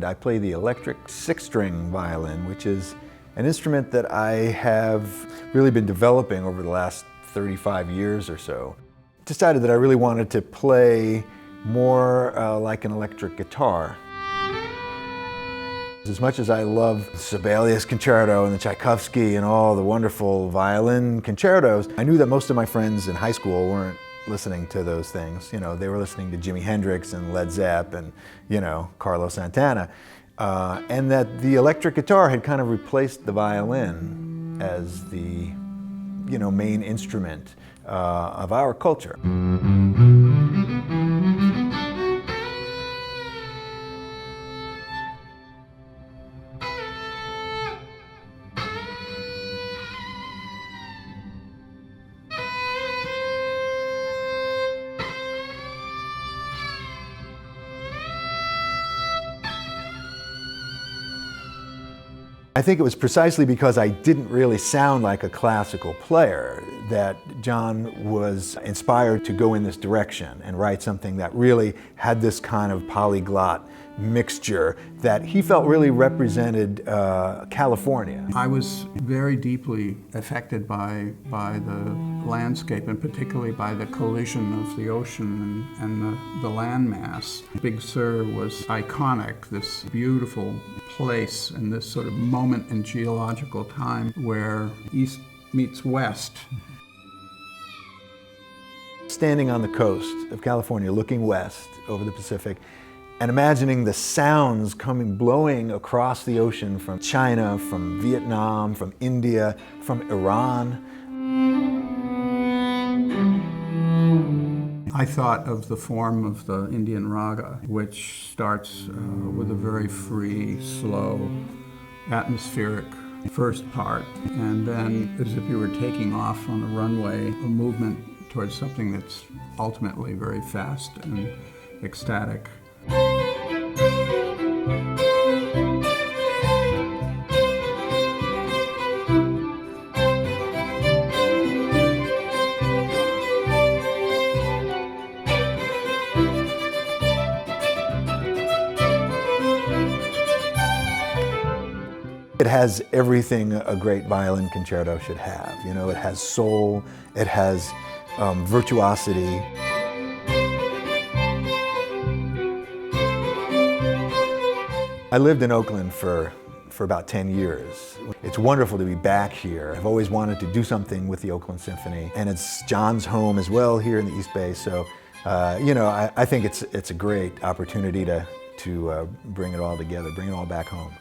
I play the electric six-string violin, which is an instrument that I have really been developing over the last 35 years or so. Decided that I really wanted to play more like an electric guitar. As much as I love the Sibelius Concerto and the Tchaikovsky and all the wonderful violin concertos, I knew that most of my friends in high school weren't listening to those things. You know, they were listening to Jimi Hendrix and Led Zepp and, you know, Carlos Santana. And that the electric guitar had kind of replaced the violin as the, you know, main instrument of our culture. I think it was precisely because I didn't really sound like a classical player that John was inspired to go in this direction and write something that really had this kind of polyglot mixture that he felt really represented California. I was very deeply affected by the landscape, and particularly by the collision of the ocean and the landmass. Big Sur was iconic, this beautiful place and this sort of moment in geological time where east meets west. Standing on the coast of California, looking west over the Pacific, and imagining the sounds blowing across the ocean from China, from Vietnam, from India, from Iran. I thought of the form of the Indian raga, which starts with a very free, slow, atmospheric first part, and then, as if you were taking off on a runway, a movement towards something that's ultimately very fast and ecstatic. It has everything a great violin concerto should have. You know, it has soul, it has virtuosity. I lived in Oakland for about 10 years. It's wonderful to be back here. I've always wanted to do something with the Oakland Symphony, and it's John's home as well here in the East Bay, so you know, I think it's a great opportunity to bring it all together, bring it all back home.